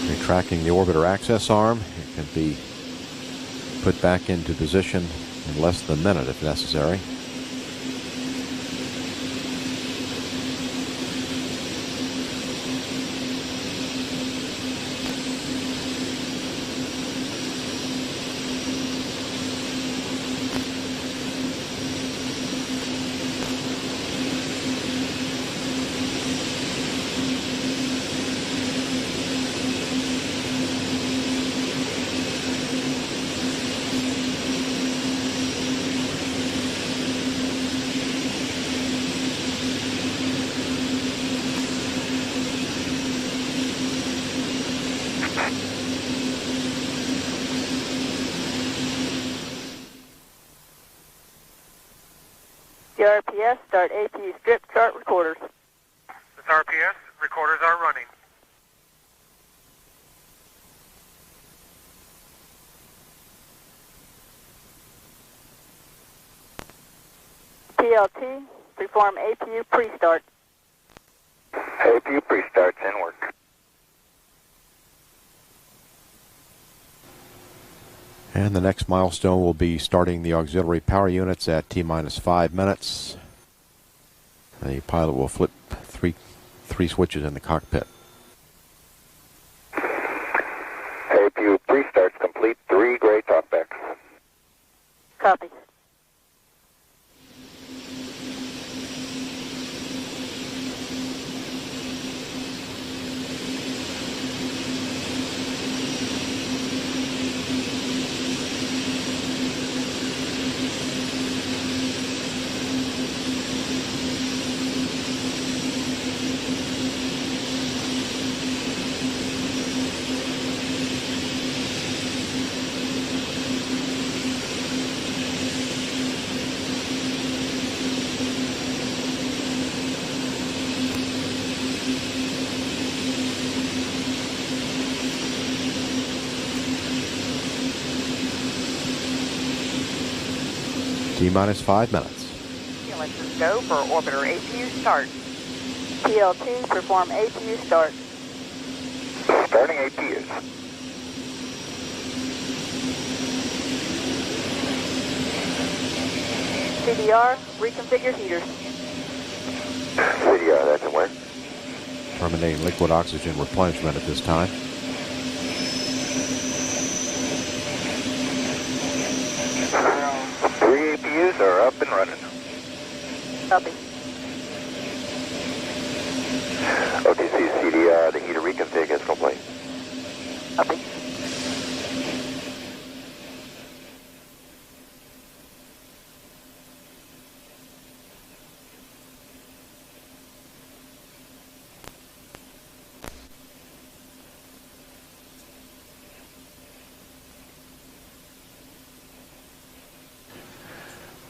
Retracting the orbiter access arm. It can be put back into position in less than a minute if necessary. The RPS, start APU strip chart recorders. This RPS, recorders are running. PLT, perform APU pre-start. APU pre-start's in work. And the next milestone will be starting the auxiliary power units at T-minus 5 minutes. The pilot will flip three switches in the cockpit. APU pre-start's complete. 3 gray talkbacks. Copy. T-minus 5 minutes. Let's just go for orbiter APU start. PLT, perform APU start. Starting APUs. CDR, reconfigure heaters. CDR, that's in work. Terminating liquid oxygen replenishment at this time. Three APUs are up and running. Copy. OTC CDR, the heater reconfig is complete. Copy.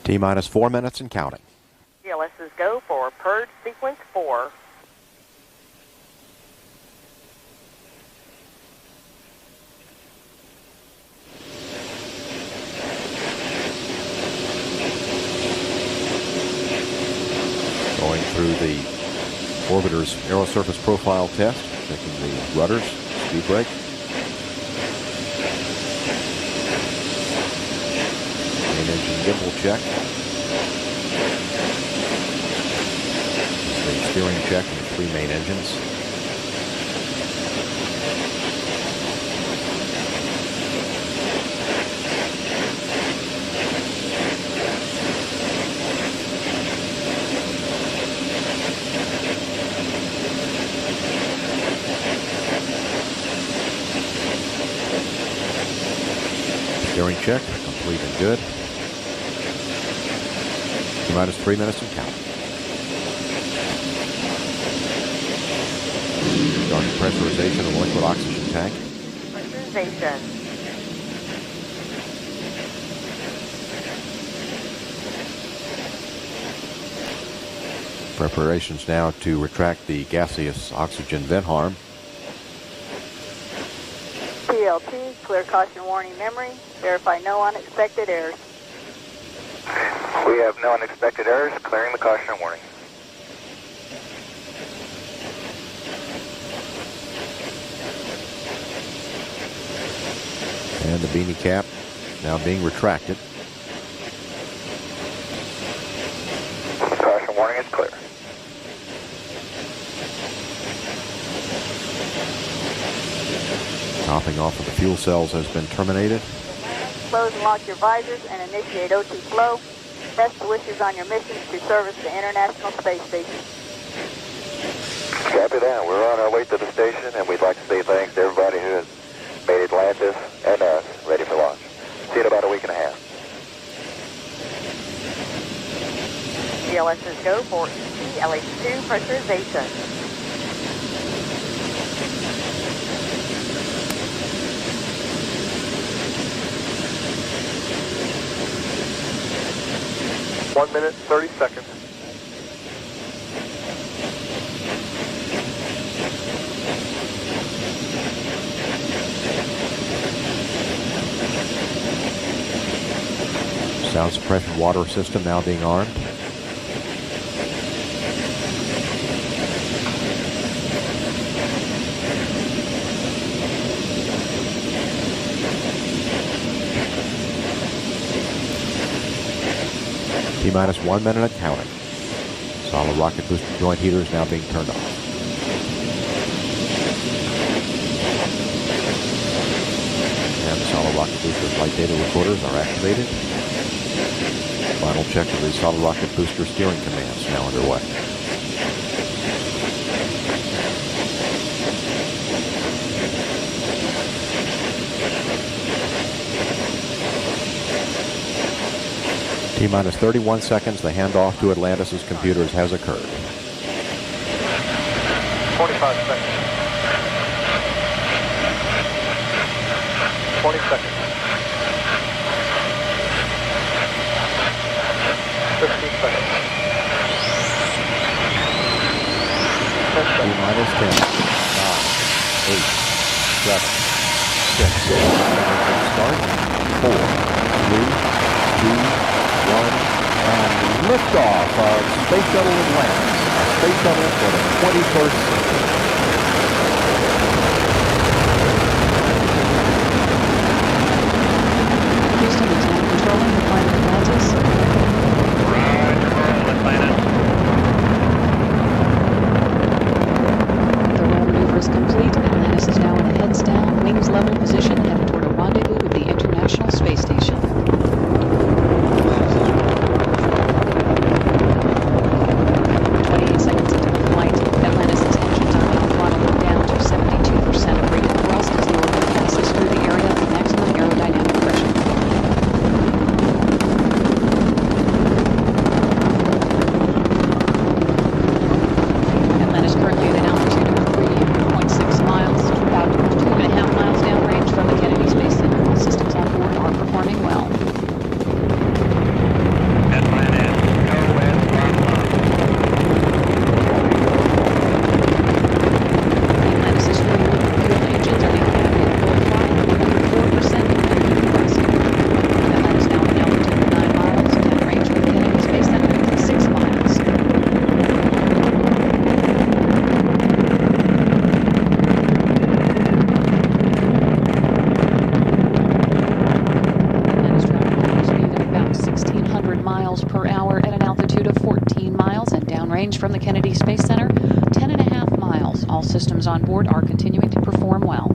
T-minus 4 minutes and counting. CLS's go for purge sequence 4. Going through the orbiter's aerosurface profile test, checking the rudders, speed brake. Main engine gimbal check. The steering check and the 3 main engines. Steering check, complete and good. T-minus 3 minutes and count. Starting pressurization of the liquid oxygen tank. Pressurization. Preparations now to retract the gaseous oxygen vent harm. PLT, clear caution warning memory. Verify no unexpected errors. We have no unexpected errors, clearing the caution warning. And the beanie cap now being retracted. Caution warning is clear. Topping off of the fuel cells has been terminated. Close and lock your visors and initiate OT flow. Best wishes on your missions to service the International Space Station. Copy that. We're on our way to the station, and we'd like to say thanks to everybody who has made Atlantis and us ready for launch. See you in about a week and a half. GLS's go for LH2 pressurization. One minute, 30 seconds. Sound suppression water system now being armed. T-minus 1 minute and counting. Solid rocket booster joint heaters now being turned off. And the solid rocket booster flight data recorders are activated. Final check of the solid rocket booster steering commands now underway. T-minus 31 seconds. The handoff to Atlantis' computers has occurred. 25 seconds. 20 seconds. 15 seconds. 10 seconds. T-minus 10, 9, 8, 7, 6, start, 4, 3, 2, 1, and liftoff of Space Shuttle Atlantis, a space shuttle for the 21st century. Houston is now controlling the flight of Atlantis. The roll maneuver is complete. Atlantis is now in a heads down, wings level position, headed toward a rendezvous with the International Space Station. 28 seconds into the flight, Atlantis' engines are now throttling down to 72% of rated thrust as the orbiter passes through the area of maximum aerodynamic pressure. Atlantis currently at an altitude of 3.6 miles, about 2.5 miles downrange from the Kennedy Space Center. All systems on board are performing well. Atlantis, go and throttle up. The Atlantis' fuel engines are now happy at full flight, with 4% competitive thrust. Atlantis now at an altitude of 9 miles, downrange from the Kennedy Space Center, 6 miles. Atlantis traveling at a speed of about 1,600 miles per hour at an altitude of 14 miles and downrange from the Kennedy Space Center, 10.5 miles. All systems on board are continuing to perform well.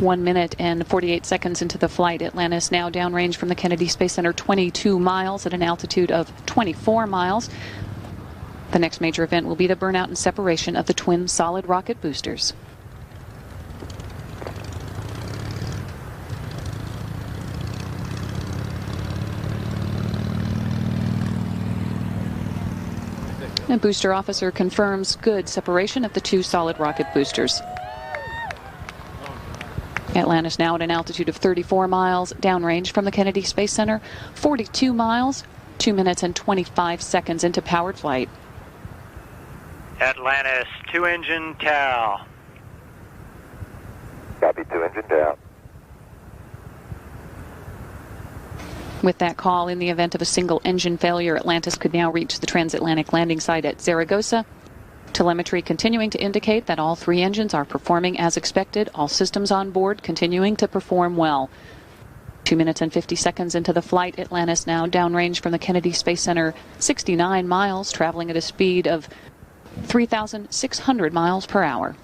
One minute and 48 seconds into the flight, Atlantis now downrange from the Kennedy Space Center 22 miles at an altitude of 24 miles. The next major event will be the burnout and separation of the twin solid rocket boosters. A booster officer confirms good separation of the two solid rocket boosters. Atlantis now at an altitude of 34 miles, downrange from the Kennedy Space Center, 42 miles, 2 minutes and 25 seconds into powered flight. Atlantis, 2-engine TAL. Copy, 2-engine down. With that call, in the event of a single engine failure, Atlantis could now reach the transatlantic landing site at Zaragoza. Telemetry continuing to indicate that all 3 engines are performing as expected. All systems on board continuing to perform well. 2 minutes and 50 seconds into the flight, Atlantis now downrange from the Kennedy Space Center 69 miles, traveling at a speed of 3,600 miles per hour.